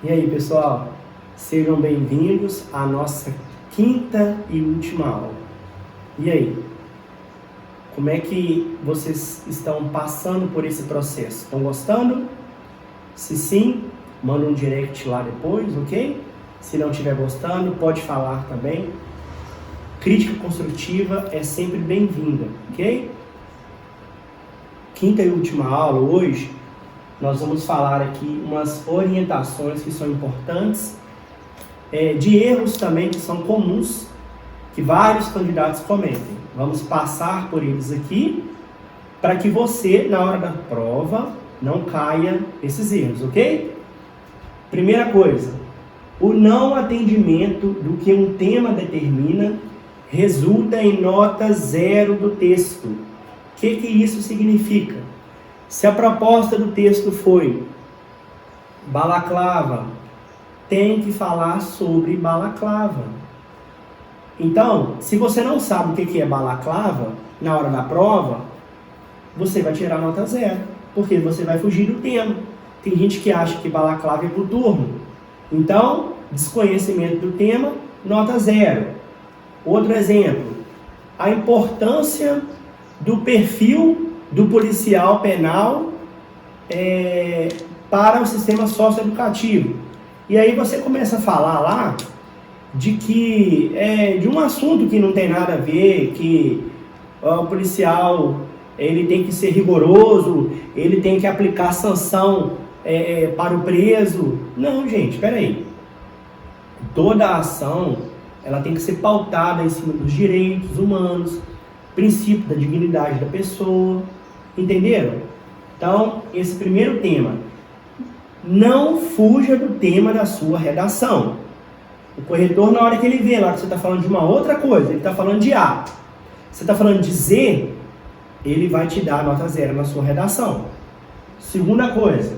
E aí, pessoal, sejam bem-vindos à nossa quinta e última aula. E aí, como é que vocês estão passando por esse processo? Estão gostando? Se sim, manda um direct lá depois, ok? Se não estiver gostando, pode falar também. Crítica construtiva é sempre bem-vinda, ok? Quinta e última aula hoje, nós vamos falar aqui umas orientações que são importantes, de erros também que são comuns, que vários candidatos cometem. Vamos passar por eles aqui, para que você, na hora da prova, não caia esses erros, ok? Primeira coisa, o não atendimento do que um tema determina resulta em nota 0 do texto. O que isso significa? Se a proposta do texto foi balaclava, tem que falar sobre balaclava. Então, se você não sabe o que é balaclava, na hora da prova, você vai tirar nota 0, porque você vai fugir do tema. Tem gente que acha que balaclava é pro turno. Então, desconhecimento do tema, nota 0. Outro exemplo, a importância do perfil do policial penal para o sistema socioeducativo. E aí você começa a falar lá de um assunto que não tem nada a ver, que o policial ele tem que ser rigoroso, ele tem que aplicar sanção para o preso. Não, gente, espera aí. Toda a ação ela tem que ser pautada em cima dos direitos humanos, princípio da dignidade da pessoa, entenderam? Então, esse primeiro tema, não fuja do tema da sua redação. O corretor, na hora que ele vê lá que você está falando de uma outra coisa, ele está falando de A, você está falando de Z, ele vai te dar nota 0 na sua redação. Segunda coisa,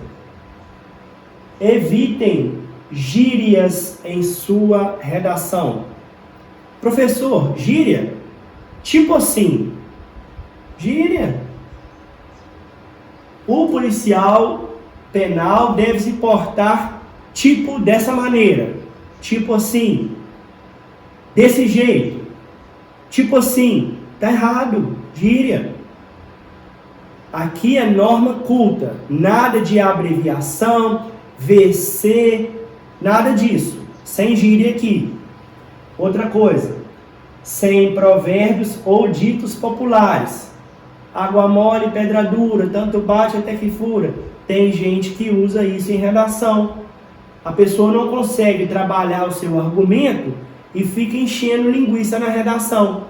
evitem gírias em sua redação. Professor, gíria? Tipo assim, gíria. O policial penal deve se portar tipo dessa maneira, tipo assim, desse jeito, tipo assim, tá errado, gíria. Aqui é norma culta, nada de abreviação, VC, nada disso, sem gíria aqui. Outra coisa, sem provérbios ou ditos populares. Água mole, pedra dura, tanto bate até que fura. Tem gente que usa isso em redação. A pessoa não consegue trabalhar o seu argumento e fica enchendo linguiça na redação.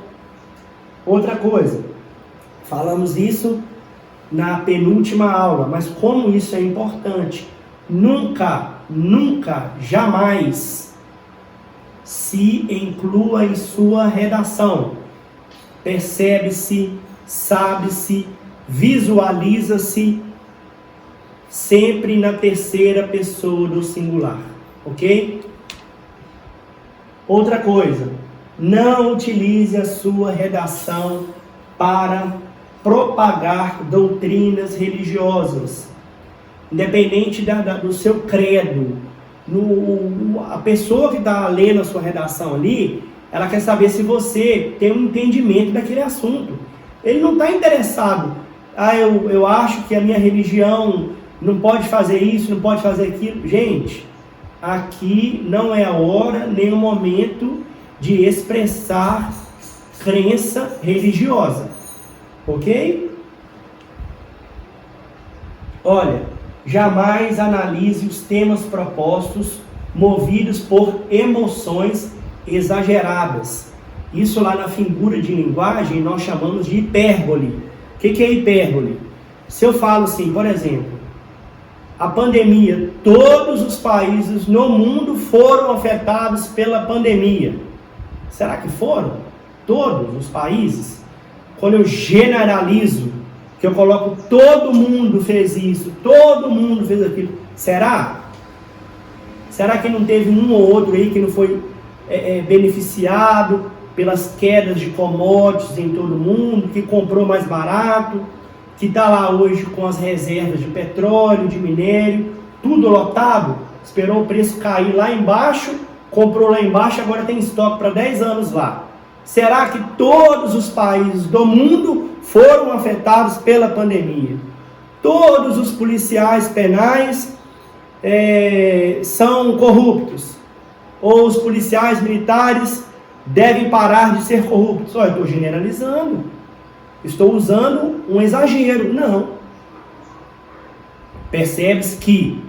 Outra coisa, falamos isso na penúltima aula, mas como isso é importante, nunca, jamais se inclua em sua redação. Percebe-se, sabe-se, visualiza-se sempre na terceira pessoa do singular, ok? Outra coisa, não utilize a sua redação para propagar doutrinas religiosas, independente do seu credo. A pessoa que está lendo a sua redação ali, ela quer saber se você tem um entendimento daquele assunto. Ele não está interessado, eu acho que a minha religião não pode fazer isso, não pode fazer aquilo. Gente, aqui não é a hora nem o momento de expressar crença religiosa, ok? Olha, jamais analise os temas propostos movidos por emoções exageradas. Isso lá na figura de linguagem nós chamamos de hipérbole. O que é hipérbole? Se eu falo assim, por exemplo, a pandemia, todos os países no mundo foram afetados pela pandemia. Será que foram? Todos os países? Quando eu generalizo, que eu coloco todo mundo fez isso, todo mundo fez aquilo, será? Será que não teve um ou outro aí que não foi beneficiado pelas quedas de commodities em todo mundo, que comprou mais barato, que está lá hoje com as reservas de petróleo, de minério, tudo lotado? esperou o preço cair lá embaixo, comprou lá embaixo, agora tem estoque para 10 anos lá. Será que todos os países do mundo foram afetados pela pandemia? Todos os policiais penais são corruptos? Ou os policiais militares devem parar de ser corruptos? Olha, eu estou generalizando. Estou usando um exagero. Não. Percebe-se que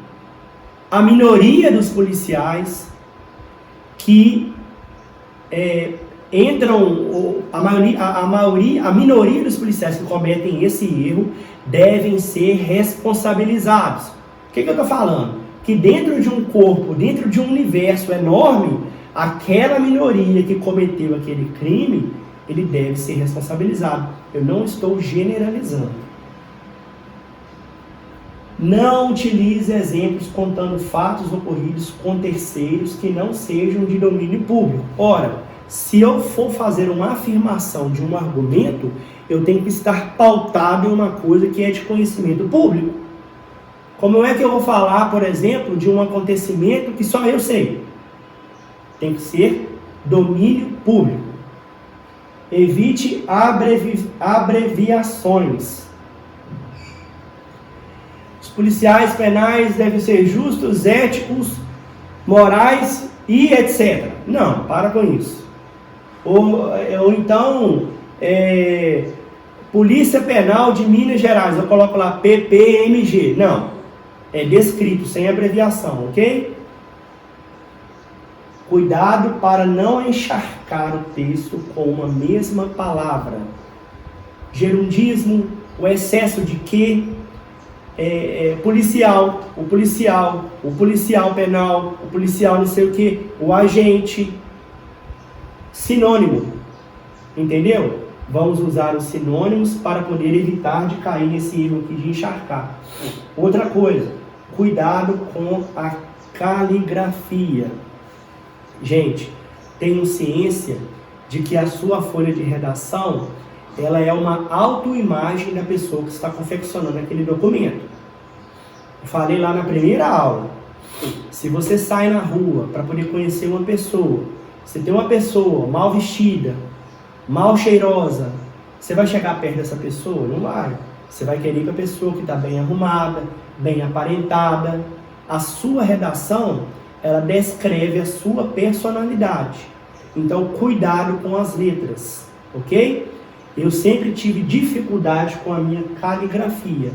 a minoria dos policiais que a minoria dos policiais que cometem esse erro devem ser responsabilizados. O que eu estou falando? Que dentro de um corpo, dentro de um universo enorme, aquela minoria que cometeu aquele crime, ele deve ser responsabilizado. Eu não estou generalizando. Não utilize exemplos contando fatos ocorridos com terceiros que não sejam de domínio público. Ora, se eu for fazer uma afirmação de um argumento, eu tenho que estar pautado em uma coisa que é de conhecimento público. Como é que eu vou falar, por exemplo, de um acontecimento que só eu sei? Tem que ser domínio público. Evite abreviações. Os policiais penais devem ser justos, éticos, morais e etc. Não, para com isso. Ou então, Polícia Penal de Minas Gerais, eu coloco lá PPMG. Não, é descrito, sem abreviação, ok? Cuidado para não encharcar o texto com uma mesma palavra. Gerundismo, o excesso de que, policial, o policial penal, o policial não sei o que, o agente. Sinônimo, entendeu? Vamos usar os sinônimos para poder evitar de cair nesse erro aqui de encharcar. Outra coisa, cuidado com a caligrafia. Gente, tenham ciência de que a sua folha de redação, ela é uma autoimagem da pessoa que está confeccionando aquele documento. Eu falei lá na primeira aula, se você sai na rua para poder conhecer uma pessoa, se tem uma pessoa mal vestida, mal cheirosa, você vai chegar perto dessa pessoa? Não vai. Você vai querer que a pessoa que está bem arrumada, bem aparentada. A sua redação, ela descreve a sua personalidade. Então, cuidado com as letras, ok? Eu sempre tive dificuldade com a minha caligrafia.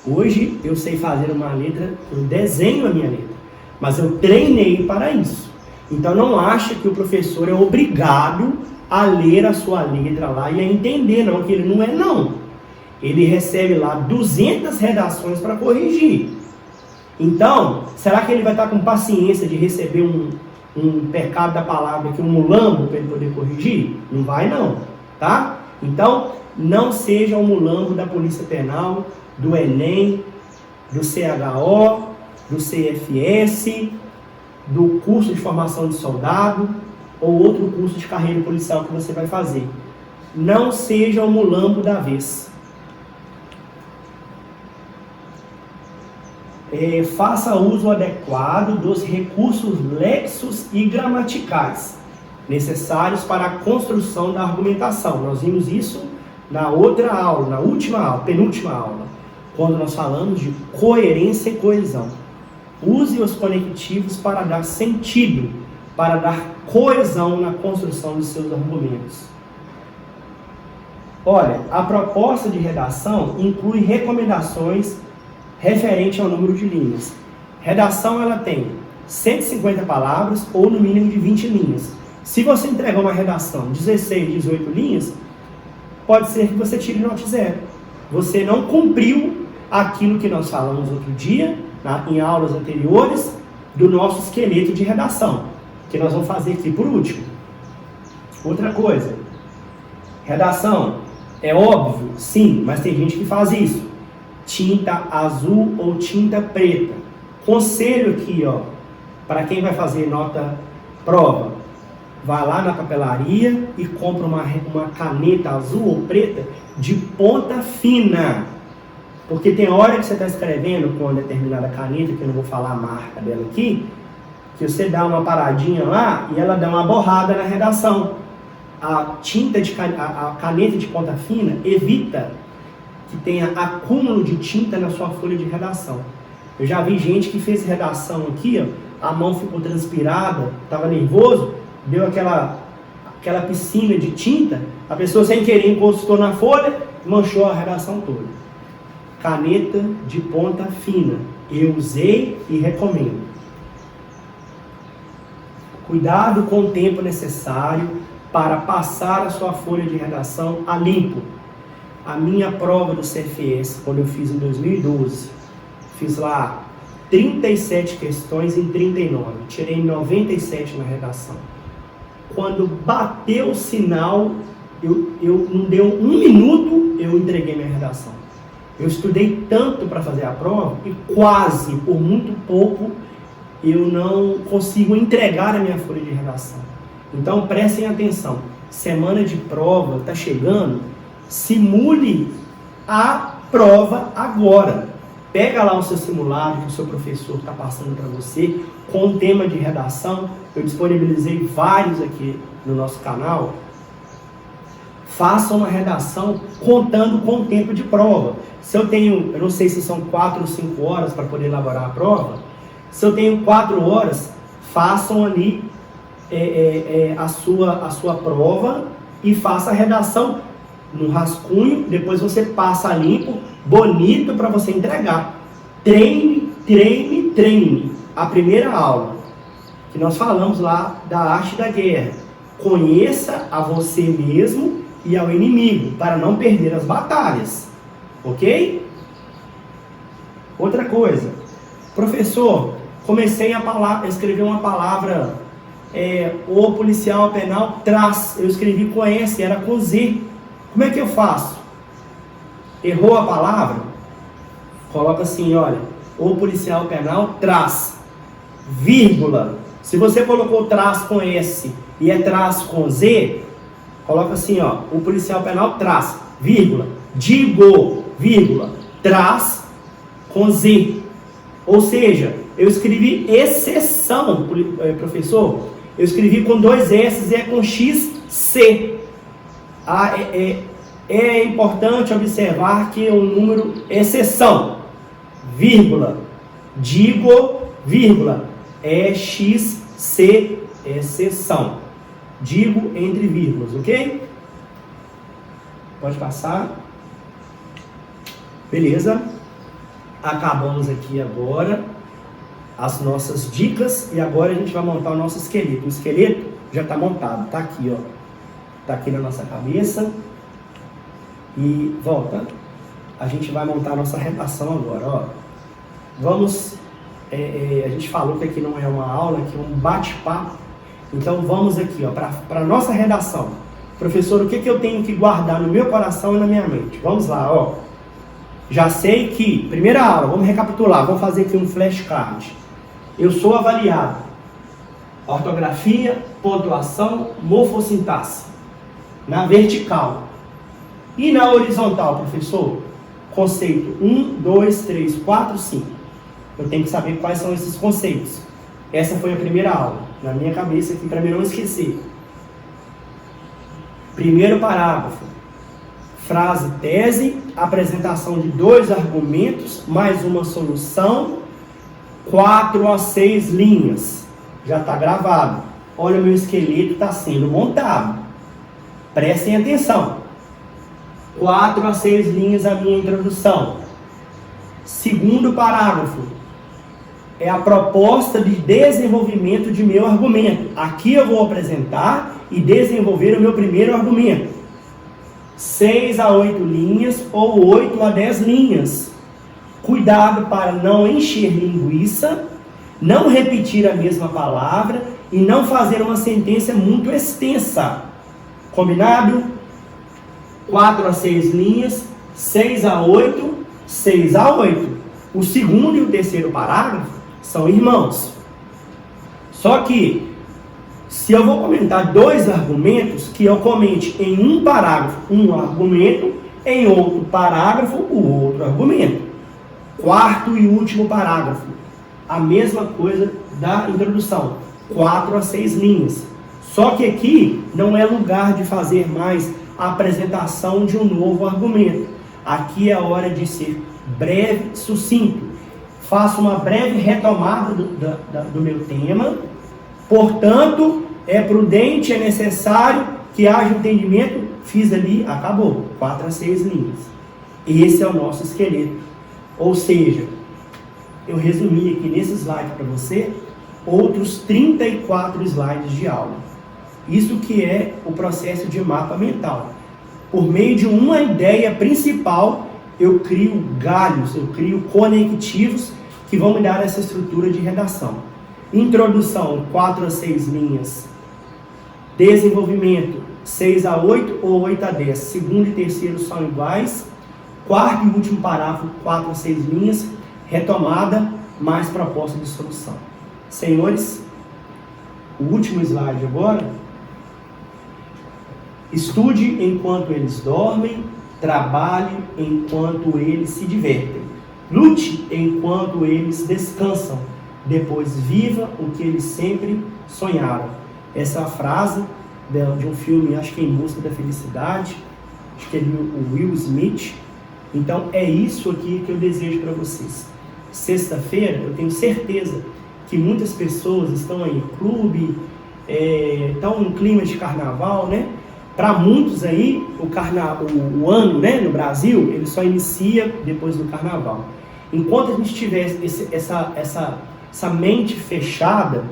Hoje, eu sei fazer uma letra, eu desenho a minha letra, mas eu treinei para isso. Então, não acha que o professor é obrigado a ler a sua letra lá e a entender, não, que ele não é, não. Ele recebe lá 200 redações para corrigir. Então, será que ele vai estar com paciência de receber um pecado da palavra aqui, um mulambo, para ele poder corrigir? Não vai, não, tá? Então, não seja um mulambo da Polícia Penal, do Enem, do CHO, do CFS, do curso de formação de soldado ou outro curso de carreira policial que você vai fazer. Não seja o mulambo da vez. Faça uso adequado dos recursos léxicos e gramaticais necessários para a construção da argumentação. Nós vimos isso na outra aula, na última aula, penúltima aula, quando nós falamos de coerência e coesão. Use os conectivos para dar sentido, para dar coesão na construção dos seus argumentos. Olha, a proposta de redação inclui recomendações referente ao número de linhas. Redação, ela tem 150 palavras ou no mínimo de 20 linhas. Se você entregar uma redação 16, 18 linhas, pode ser que você tire nota 0. Você não cumpriu aquilo que nós falamos outro dia, em aulas anteriores, do nosso esqueleto de redação, que nós vamos fazer aqui por último. Outra coisa, redação, é óbvio, sim, mas tem gente que faz isso. Tinta azul ou tinta preta. Conselho aqui, ó, para quem vai fazer nota prova, vai lá na papelaria e compra uma caneta azul ou preta de ponta fina. Porque tem hora que você está escrevendo com uma determinada caneta, que eu não vou falar a marca dela aqui, que você dá uma paradinha lá e ela dá uma borrada na redação. A caneta de ponta fina evita que tenha acúmulo de tinta na sua folha de redação. Eu já vi gente que fez redação aqui, ó, a mão ficou transpirada, estava nervoso, deu aquela piscina de tinta, a pessoa sem querer encostou na folha e manchou a redação toda. Caneta de ponta fina, eu usei e recomendo. Cuidado com o tempo necessário para passar a sua folha de redação a limpo. A minha prova do CFS, quando eu fiz em 2012, fiz lá 37 questões em 39, tirei 97 na redação. Quando bateu o sinal, eu não deu um minuto, eu entreguei minha redação. Eu estudei tanto para fazer a prova e quase, por muito pouco, eu não consigo entregar a minha folha de redação. Então prestem atenção, semana de prova está chegando, simule a prova agora. Pega lá o seu simulado que o seu professor está passando para você com o tema de redação. Eu disponibilizei vários aqui no nosso canal. Faça uma redação contando com o tempo de prova. Se eu tenho, eu não sei se são 4 ou 5 horas para poder elaborar a prova, se eu tenho 4 horas, façam ali a sua prova e faça a redação no rascunho, depois você passa limpo, bonito para você entregar. Treine, treine, treine. A primeira aula que nós falamos lá da arte da guerra. Conheça a você mesmo e ao inimigo, para não perder as batalhas. Ok? Outra coisa. Professor, comecei a escrever uma palavra, o policial penal traz. Eu escrevi com S, era com Z. Como é que eu faço? Errou a palavra? Coloca assim, olha, o policial penal traz, vírgula. Se você colocou traz com S e é traz com Z, coloca assim, ó, o policial penal traz, vírgula, digo, vírgula, traz com Z. Ou seja, eu escrevi exceção, professor, eu escrevi com 2 S e é com X, C. É importante observar que é um número exceção, vírgula, digo, vírgula, XC, exceção, digo entre vírgulas, ok? Pode passar. Beleza? Acabamos aqui agora as nossas dicas e agora a gente vai montar o nosso esqueleto. O esqueleto já está montado, está aqui, ó. Está aqui na nossa cabeça. E volta. A gente vai montar a nossa redação agora, ó. Vamos, a gente falou que aqui não é uma aula, que é um bate-papo. Então vamos aqui, ó, para a nossa redação. Professor, o que eu tenho que guardar no meu coração e na minha mente? Vamos lá, ó. Já sei que, primeira aula, vamos recapitular, vamos fazer aqui um flashcard. Eu sou avaliado. Ortografia, pontuação, morfossintaxe. Na vertical. E na horizontal, professor? Conceito 1, 2, 3, 4, 5. Eu tenho que saber quais são esses conceitos. Essa foi a primeira aula. Na minha cabeça aqui, para mim não esquecer. Primeiro parágrafo. Frase, tese, apresentação de 2 argumentos, mais uma solução, 4 a 6 linhas. Já está gravado. Olha, o meu esqueleto está sendo montado. Prestem atenção. 4 a 6 linhas a minha introdução. Segundo parágrafo. É a proposta de desenvolvimento de meu argumento. Aqui eu vou apresentar e desenvolver o meu primeiro argumento. 6 a 8 linhas ou 8 a 10 linhas. Cuidado para não encher linguiça, não repetir a mesma palavra e não fazer uma sentença muito extensa. Combinado? 4 a 6 linhas, 6 a 8, 6 a 8. O segundo e o terceiro parágrafo são irmãos. Só que, se eu vou comentar 2 argumentos, que eu comente em um parágrafo um argumento em outro parágrafo o outro argumento. Quarto e último parágrafo, a mesma coisa da introdução, 4 a 6 linhas. Só que aqui não é lugar de fazer mais a apresentação de um novo argumento. Aqui é a hora de ser breve, sucinto. Faço uma breve retomada do meu tema. Portanto, é prudente, é necessário que haja entendimento. Fiz ali, acabou. 4 a 6 linhas. Esse é o nosso esqueleto. Ou seja, eu resumi aqui nesse slide para você outros 34 slides de aula. Isso que é o processo de mapa mental. Por meio de uma ideia principal, eu crio galhos, eu crio conectivos que vão me dar essa estrutura de redação. Introdução, 4 a 6 linhas. Desenvolvimento, 6 a 8 ou 8 a 10. Segundo e terceiro são iguais. Quarto e último parágrafo, 4 a 6 linhas. Retomada, mais proposta de solução. Senhores, o último slide agora. Estude enquanto eles dormem, trabalhe enquanto eles se divertem. Lute enquanto eles descansam, depois viva o que eles sempre sonharam. Essa é a frase de um filme, acho que é Em Busca da Felicidade, acho que é o Will Smith. Então é isso aqui que eu desejo para vocês. Sexta-feira, eu tenho certeza que muitas pessoas estão aí em clube, estão em clima de carnaval, né? Para muitos aí, o ano, né, no Brasil, ele só inicia depois do carnaval. Enquanto a gente tiver essa mente fechada,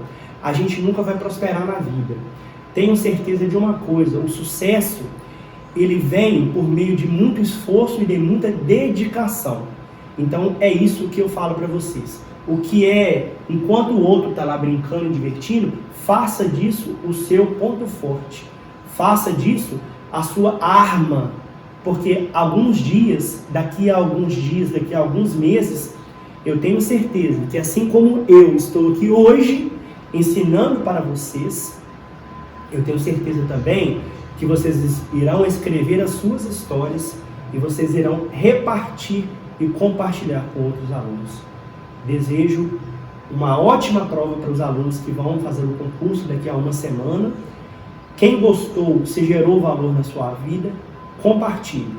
a gente nunca vai prosperar na vida. Tenho certeza de uma coisa, o sucesso, ele vem por meio de muito esforço e de muita dedicação. Então é isso que eu falo para vocês. O que é, enquanto o outro está lá brincando e divertindo, faça disso o seu ponto forte. Faça disso a sua arma, porque daqui a alguns meses, eu tenho certeza que assim como eu estou aqui hoje, ensinando para vocês, eu tenho certeza também que vocês irão escrever as suas histórias e vocês irão repartir e compartilhar com outros alunos. Desejo uma ótima prova para os alunos que vão fazer o concurso daqui a uma semana. Quem gostou, se gerou valor na sua vida, compartilhe,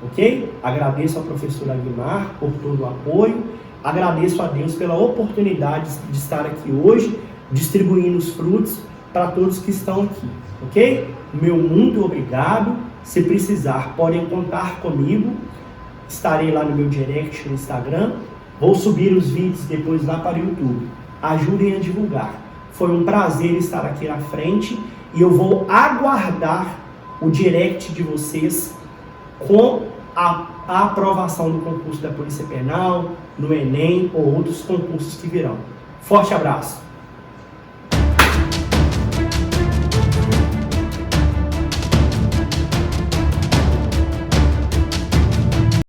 ok? Agradeço ao professor Aguimar por todo o apoio, agradeço a Deus pela oportunidade de estar aqui hoje, distribuindo os frutos para todos que estão aqui, ok? Meu muito obrigado, se precisar podem contar comigo, estarei lá no meu direct no Instagram, vou subir os vídeos depois lá para o YouTube, ajudem a divulgar. Foi um prazer estar aqui à frente. E eu vou aguardar o direct de vocês com a aprovação do concurso da Polícia Penal, no Enem ou outros concursos que virão. Forte abraço!